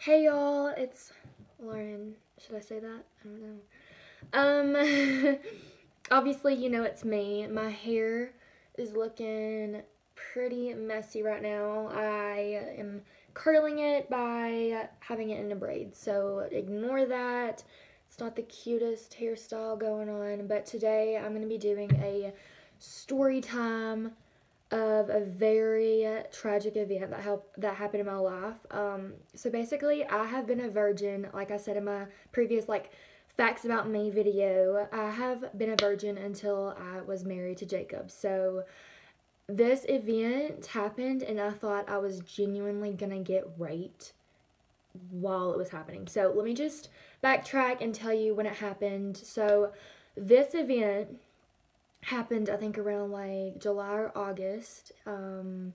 Hey y'all, it's Lauren. Should I say that? I don't know. Obviously, you know it's me. My hair is looking pretty messy right now. I am curling it by having it in a braid, so ignore that. It's not the cutest hairstyle going on, but today I'm going to be doing a story time of a very tragic event that happened in my life. So basically, I have been a virgin, like I said in my previous facts about me video. I have been a virgin until I was married to Jacob. So this event happened, and I thought I was genuinely gonna get raped while it was happening. So let me just backtrack and tell you when it happened. So this event happened, I think, around like July or August. And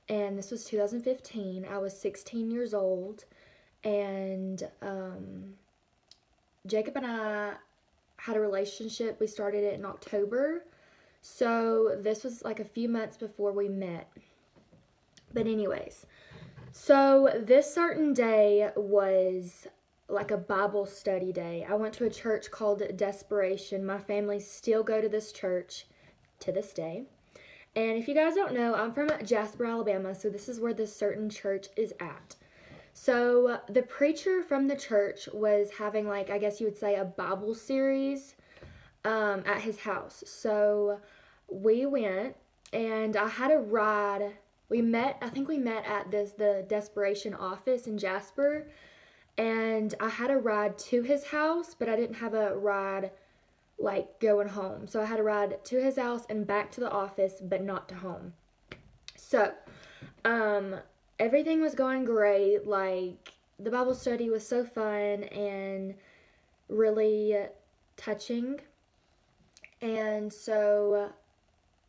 this was 2015. I was 16 years old, and Jacob and I had a relationship. We started it in October, so this was like a few months before we met. But, anyways, so this certain day was like a Bible study day. I went to a church called Desperation. My family still go to this church to this day. And if you guys don't know, I'm from Jasper, Alabama, so this is where this certain church is at. So the preacher from the church was having, like, I guess you would say, a Bible series at his house. So we went, and I had a ride. I think we met at the Desperation office in Jasper, and I had a ride to his house, but I didn't have a ride like going home. So I had a ride to his house and back to the office, but not to home. So, um, everything was going great. Like, the Bible study was so fun and really touching. And so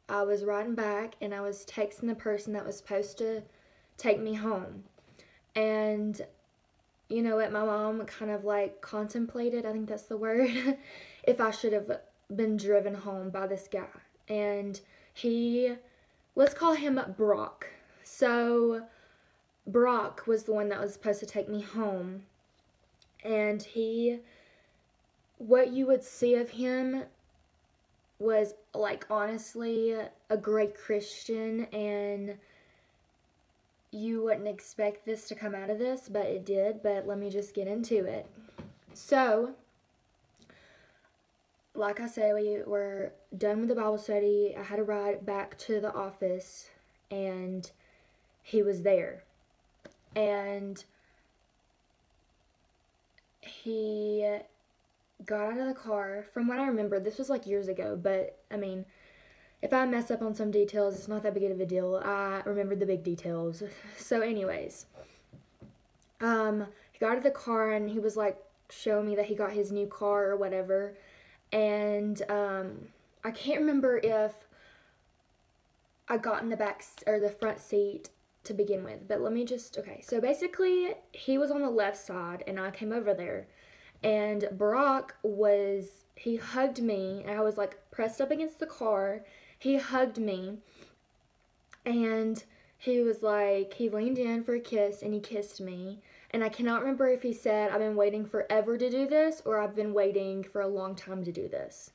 I was riding back and I was texting the person that was supposed to take me home. And you know what, my mom kind of like contemplated, I think that's the word, if I should have been driven home by this guy. And he, let's call him Brock. So Brock was the one that was supposed to take me home. And what you would see of him was like honestly a great Christian, and you wouldn't expect this to come out of this, but it did. But let me just get into it. So, like I said, we were done with the Bible study. I had a ride back to the office, and he was there. And he got out of the car. From what I remember, this was like years ago, but I mean, if I mess up on some details, it's not that big of a deal. I remember the big details. So, anyways, he got out of the car and he was like showing me that he got his new car or whatever. And I can't remember if I got in the back or the front seat to begin with, but let me just, okay. So basically, he was on the left side and I came over there. And he hugged me, and I was like pressed up against the car. He hugged me, and he was like, he leaned in for a kiss, and he kissed me. And I cannot remember if he said, I've been waiting forever to do this, or I've been waiting for a long time to do this.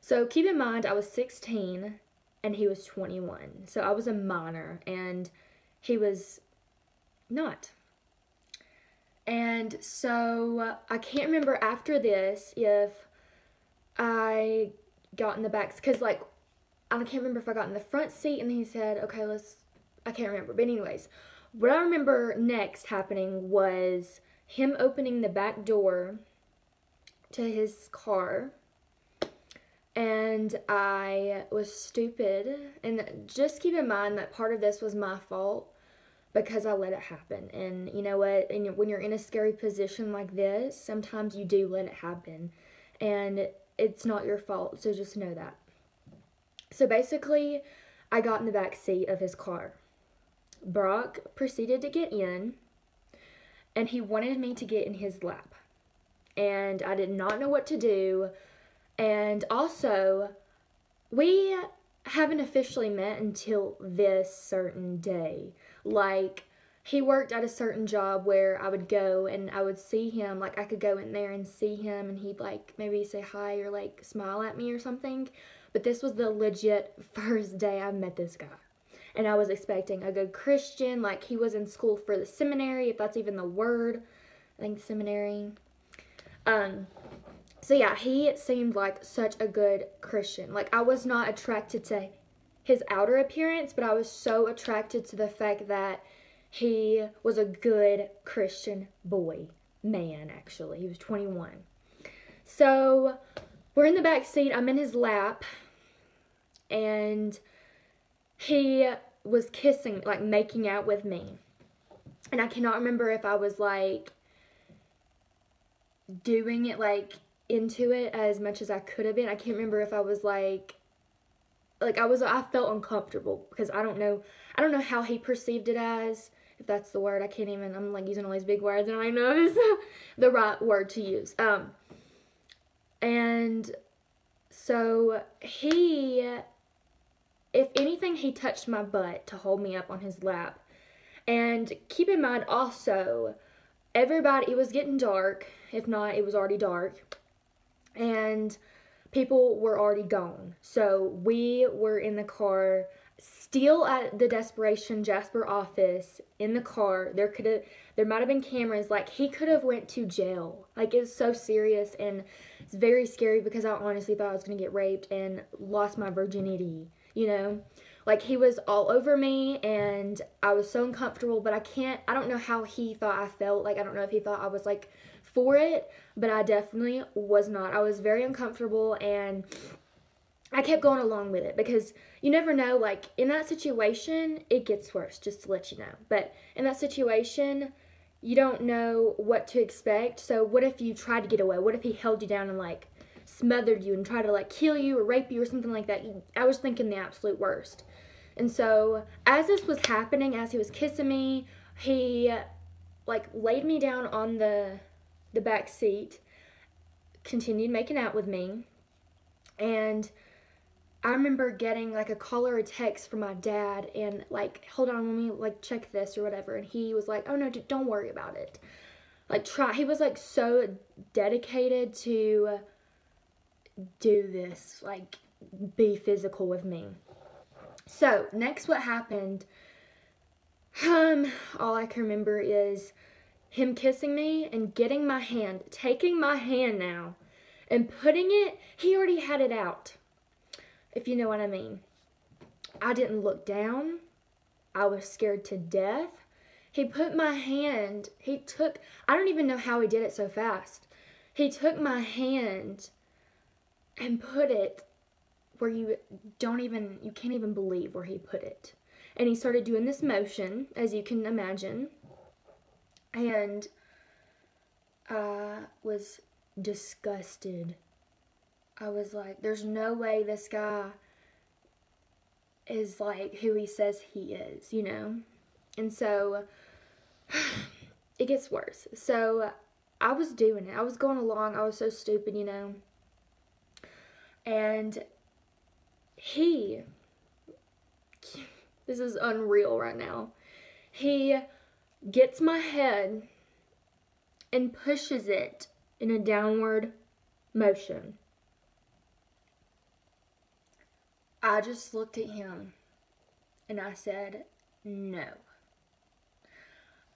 So keep in mind, I was 16, and he was 21. So I was a minor, and he was not. And so I can't remember after this if I got in the back, because like I can't remember if I got in the front seat and he said, okay, I can't remember. But anyways, what I remember next happening was him opening the back door to his car, and I was stupid. And just keep in mind that part of this was my fault because I let it happen. And you know what? And when you're in a scary position like this, sometimes you do let it happen. And it's not your fault, so just know that. So basically, I got in the back seat of his car. Brock proceeded to get in, and he wanted me to get in his lap. And I did not know what to do. And also, we haven't officially met until this certain day. Like, he worked at a certain job where I would go and I would see him, like I could go in there and see him and he'd like maybe say hi or like smile at me or something. But this was the legit first day I met this guy. And I was expecting a good Christian, like he was in school for the seminary, if that's even the word. I think seminary. So yeah, he seemed like such a good Christian. Like I was not attracted to his outer appearance, but I was so attracted to the fact that he was a good Christian man, actually. He was 21. So we're in the back seat. I'm in his lap, and he was kissing, like making out with me. And I cannot remember if I was like doing it like into it as much as I could have been. I can't remember if I was like I felt uncomfortable because I don't know how he perceived it as, if that's the word. I'm like using all these big words and I know it's the right word to use. And so if anything, he touched my butt to hold me up on his lap. And keep in mind also, it was getting dark. If not, it was already dark. And people were already gone. So we were in the car, still at the Desperation Jasper office, in the car. There might have been cameras. Like, he could have went to jail. Like, it's so serious, and it's very scary because I honestly thought I was going to get raped and lost my virginity, you know? Like, he was all over me, and I was so uncomfortable, but I don't know how he thought I felt. Like, I don't know if he thought I was, like, for it, but I definitely was not. I was very uncomfortable, and I kept going along with it because you never know, like, in that situation, it gets worse, just to let you know. But in that situation, you don't know what to expect. So what if you tried to get away? What if he held you down and, like, smothered you and tried to, like, kill you or rape you or something like that? I was thinking the absolute worst. And so as this was happening, as he was kissing me, he, like, laid me down on the back seat, continued making out with me, and I remember getting like a call or a text from my dad and like, hold on, let me like check this or whatever, and he was like, oh no, don't worry about it, like he was like so dedicated to do this, like be physical with me. So next what happened, all I can remember is him kissing me and taking my hand now, and putting it, he already had it out, if you know what I mean. I didn't look down. I was scared to death. He put my hand, I don't even know how he did it so fast. He took my hand and put it where you can't even believe where he put it. And he started doing this motion, as you can imagine. And I was disgusted. I was like, there's no way this guy is like who he says he is, you know? And so it gets worse. So I was doing it. I was going along. I was so stupid, you know? And this is unreal right now. He gets my head and pushes it in a downward motion. I just looked at him and I said, no.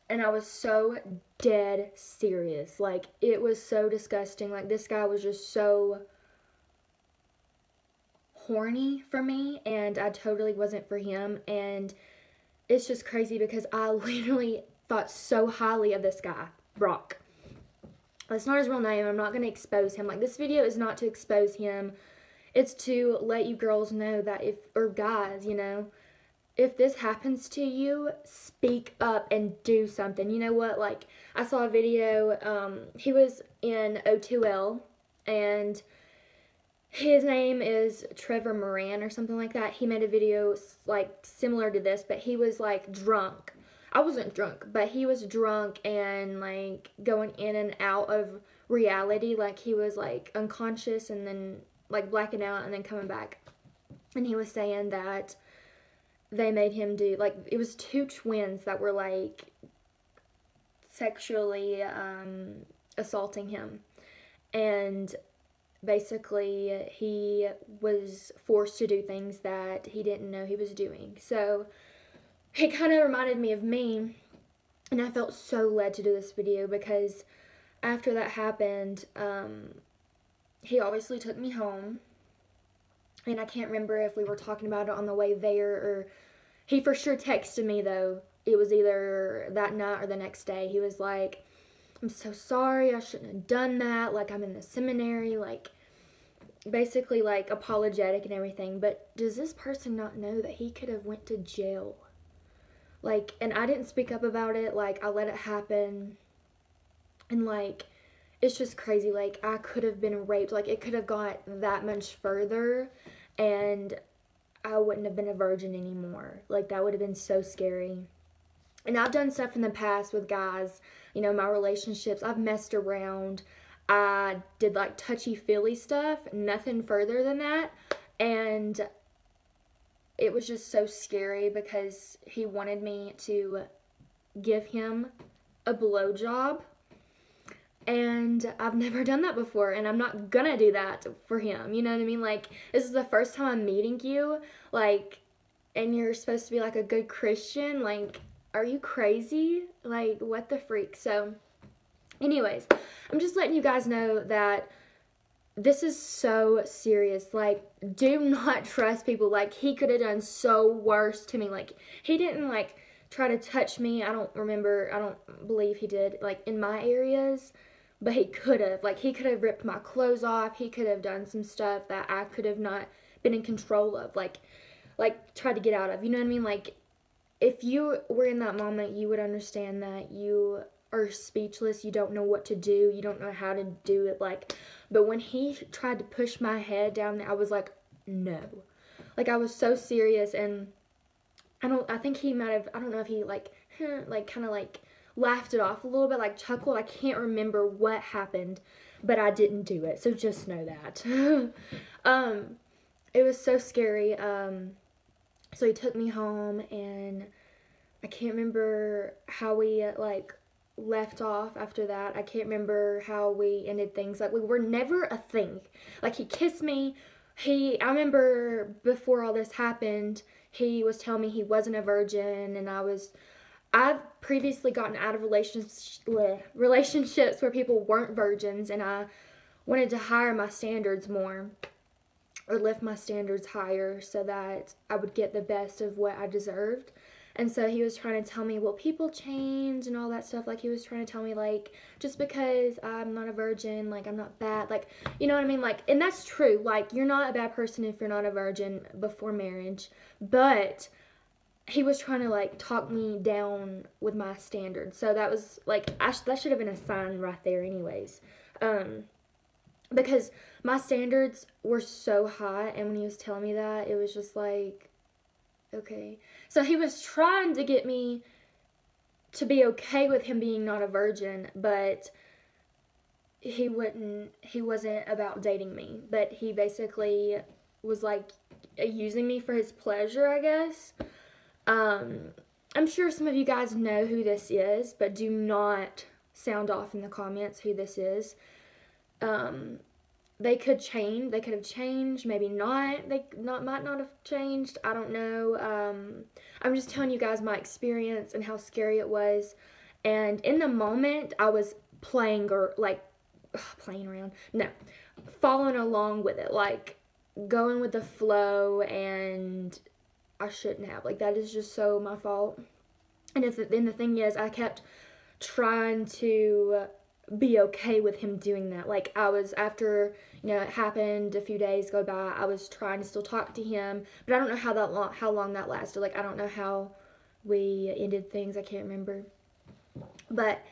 And I was so dead serious. Like, it was so disgusting. Like, this guy was just so horny for me, and I totally wasn't for him. And it's just crazy because I literally thought so highly of this guy, Brock. That's not his real name. I'm not going to expose him. Like, this video is not to expose him. It's to let you girls know that or guys, you know, if this happens to you, speak up and do something. You know what? Like, I saw a video, he was in O2L, and his name is Trevor Moran or something like that. He made a video, like, similar to this, but he was, like, drunk. I wasn't drunk, but he was drunk and, like, going in and out of reality. Like, he was, like, unconscious and then, like, blacking out and then coming back. And he was saying that they made him do, like, it was two twins that were, like, sexually assaulting him. And basically, he was forced to do things that he didn't know he was doing. So, he kind of reminded me of me, and I felt so led to do this video because after that happened, he obviously took me home, and I can't remember if we were talking about it on the way there, or he for sure texted me though. It was either that night or the next day. He was like, I'm so sorry, I shouldn't have done that, like I'm in the seminary, like basically like apologetic and everything. But does this person not know that he could have went to jail? Like, and I didn't speak up about it, like I let it happen, and like it's just crazy. Like, I could have been raped. Like, it could have got that much further, and I wouldn't have been a virgin anymore. Like, that would have been so scary. And I've done stuff in the past with guys, you know, my relationships. I've messed around. I did, like, touchy-feely stuff. Nothing further than that. And it was just so scary because he wanted me to give him a blowjob. And I've never done that before, and I'm not gonna do that for him, you know what I mean? Like, this is the first time I'm meeting you, like, and you're supposed to be, like, a good Christian, like, are you crazy? Like, what the freak? So, anyways, I'm just letting you guys know that this is so serious. Like, do not trust people. Like, he could have done so worse to me. Like, he didn't, like, try to touch me. I don't believe he did, like, in my areas. But he could have. Like, he could have ripped my clothes off. He could have done some stuff that I could have not been in control of. Like tried to get out of. You know what I mean? Like, if you were in that moment, you would understand that you are speechless. You don't know what to do. You don't know how to do it. Like, but when he tried to push my head down there, I was like, no. Like, I was so serious, and I think he might have, I don't know if he, like kind of, like, laughed it off a little bit, like, chuckled. I can't remember what happened, but I didn't do it, so just know that. It was so scary. So he took me home, and I can't remember how we, like, left off after that. I can't remember how we ended things. Like, we were never a thing. Like, he kissed me. I remember before all this happened, he was telling me he wasn't a virgin, and I've previously gotten out of relationships where people weren't virgins, and I wanted to higher my standards more, or lift my standards higher, so that I would get the best of what I deserved. And so he was trying to tell me, well, people change and all that stuff. Like, he was trying to tell me, like, just because I'm not a virgin, like, I'm not bad. Like, you know what I mean? Like, and that's true. Like, you're not a bad person if you're not a virgin before marriage. But he was trying to, like, talk me down with my standards. So that was, like, that should have been a sign right there anyways. Because my standards were so high, and when he was telling me that, it was just like, okay. So he was trying to get me to be okay with him being not a virgin, but he wasn't about dating me. But he basically was, like, using me for his pleasure, I guess. I'm sure some of you guys know who this is, but do not sound off in the comments who this is. They could change. They could have changed. Maybe not. Might not have changed. I don't know. I'm just telling you guys my experience and how scary it was. And in the moment, I was playing around. No, following along with it, like going with the flow, and I shouldn't have. Like, that is just so my fault. And then the thing is, I kept trying to be okay with him doing that. Like, I was, after, it happened, a few days go by, I was trying to still talk to him, but I don't know how long that lasted. Like, I don't know how we ended things. I can't remember. But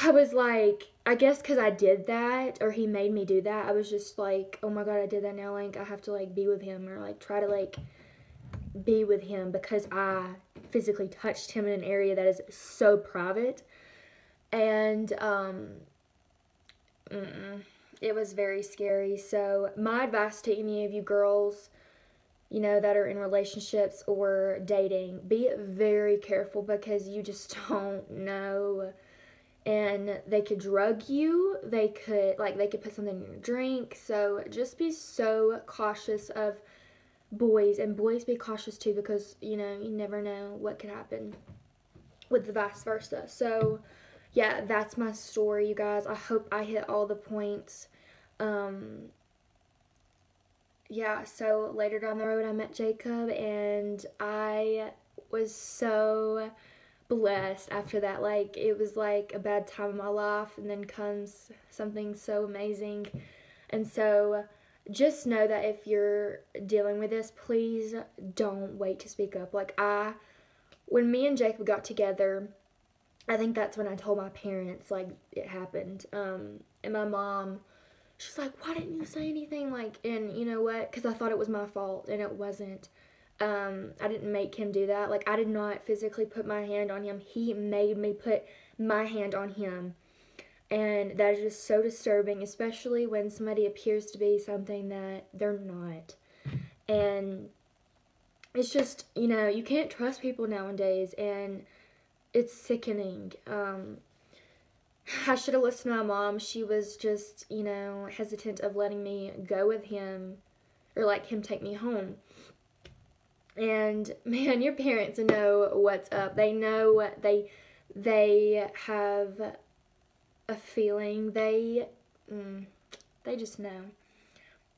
I was like, I guess because I did that, or he made me do that, I was just like, oh my God, I did that now. Like, I have to, like, be with him, or, like, try to, like, be with him because I physically touched him in an area that is so private. And it was very scary. So my advice to any of you girls, that are in relationships or dating, be very careful, because you just don't know. and they could drug you. They could put something in your drink. So just be so cautious of boys, and boys be cautious too, because you never know what could happen with the vice versa. So yeah, that's my story, you guys. I hope I hit all the points. Yeah, so later down the road I met Jacob, and I was so blessed after that. Like, it was like a bad time in my life, and then comes something so amazing. And so just know that if you're dealing with this, please don't wait to speak up. Like, when me and Jacob got together, I think that's when I told my parents, like, it happened. And my mom, she's like, why didn't you say anything? Like, and you know what? Because I thought it was my fault, and it wasn't. I didn't make him do that. Like, I did not physically put my hand on him. He made me put my hand on him. And that is just so disturbing, especially when somebody appears to be something that they're not. And it's just, you can't trust people nowadays, and it's sickening. I should have listened to my mom. She was just, hesitant of letting me go with him, or like him take me home. And man, your parents know what's up. They know they have a feeling. They just know.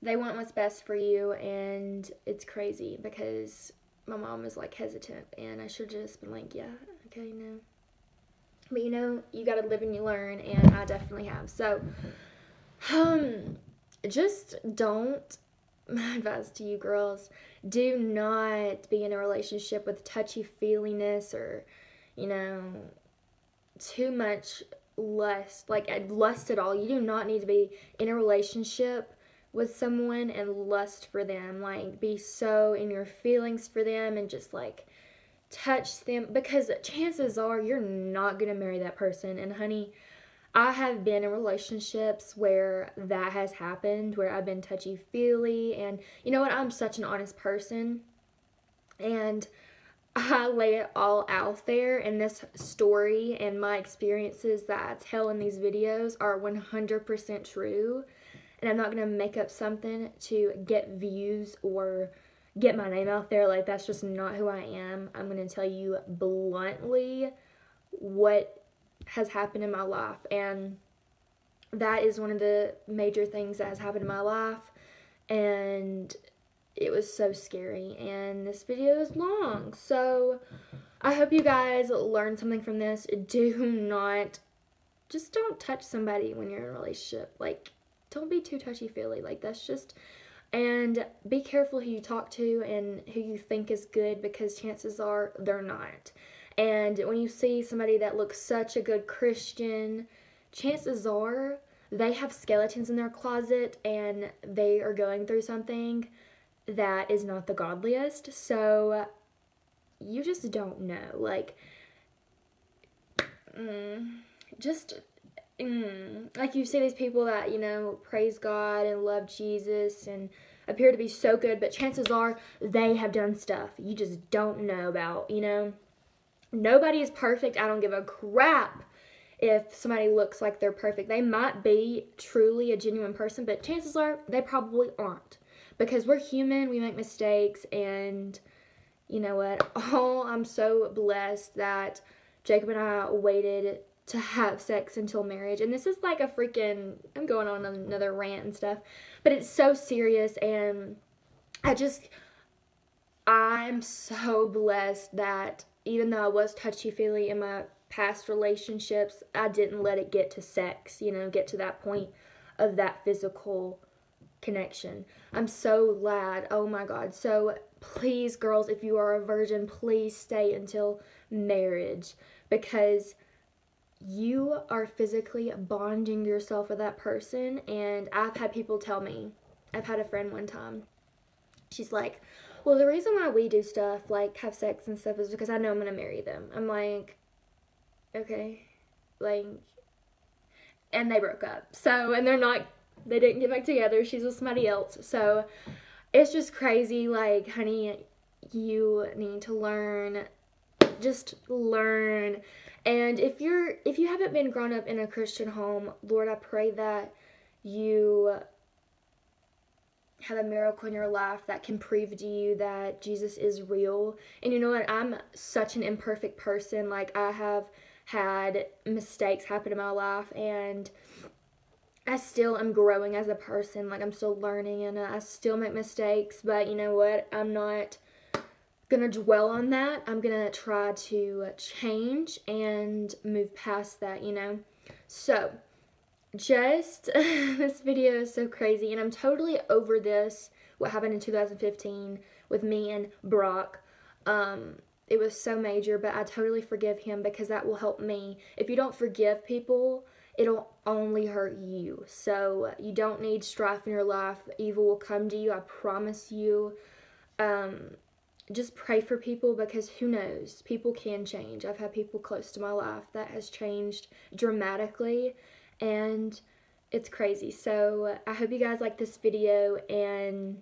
They want what's best for you, and it's crazy because my mom was like hesitant, and I should have just been like, yeah, okay, no. But you gotta live and you learn, and I definitely have. So, just don't, my advice to you girls, do not be in a relationship with touchy-feeliness or, too much lust, like lust at all. You do not need to be in a relationship with someone and lust for them. Like, be so in your feelings for them and just like touch them, because chances are you're not going to marry that person. And honey, I have been in relationships where that has happened, where I've been touchy-feely, and you know what? I'm such an honest person, and I lay it all out there, and this story and my experiences that I tell in these videos are 100% true, and I'm not going to make up something to get views or get my name out there. Like, that's just not who I am. I'm going to tell you bluntly what has happened in my life, and that is one of the major things that has happened in my life, and it was so scary. And this video is long, so I hope you guys learned something from this. Don't touch somebody when you're in a relationship. Like, don't be too touchy-feely. Like, that's just, and be careful who you talk to and who you think is good, because chances are they're not. And when you see somebody that looks such a good Christian, chances are they have skeletons in their closet and they are going through something that is not the godliest. So you just don't know. Like, like, you see these people that, praise God and love Jesus and appear to be so good, but chances are they have done stuff you just don't know about, Nobody is perfect. I don't give a crap if somebody looks like they're perfect. They might be truly a genuine person, but chances are they probably aren't, because we're human, we make mistakes. And you know what? I'm so blessed that Jacob and I waited to have sex until marriage. And this is like I'm going on another rant and stuff, but it's so serious. And I'm so blessed that even though I was touchy-feely in my past relationships, I didn't let it get to sex, get to that point of that physical connection. I'm so glad. Oh my God. So please, girls, if you are a virgin, please stay until marriage, because you are physically bonding yourself with that person. And I've had people tell me, I've had a friend one time, she's like, well, the reason why we do stuff like have sex and stuff is because I know I'm going to marry them. I'm like, okay, like, and they broke up. So, and they didn't get back together. She's with somebody else. So it's just crazy. Like, honey, you need to learn, just learn. And if you haven't been grown up in a Christian home, Lord, I pray that you have a miracle in your life that can prove to you that Jesus is real. And you know what? I'm such an imperfect person. Like, I have had mistakes happen in my life, and I still am growing as a person. Like, I'm still learning, and I still make mistakes. But you know what? I'm not gonna dwell on that. I'm gonna try to change and move past that, you know? So, just this video is so crazy, and I'm totally over this, what happened in 2015 with me and Brock. It was so major, but I totally forgive him because that will help me. If you don't forgive people, it'll only hurt you. So you don't need strife in your life. Evil will come to you, I promise you. Just pray for people, because who knows, people can change. I've had people close to my life that has changed dramatically, and it's crazy. So I hope you guys like this video, and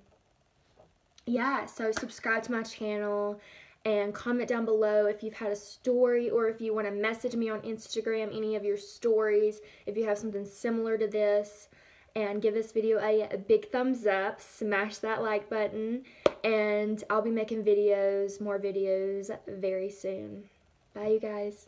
yeah, so subscribe to my channel and comment down below if you've had a story, or if you want to message me on Instagram any of your stories if you have something similar to this. And give this video a big thumbs up, smash that like button, and I'll be making more videos very soon. Bye, you guys.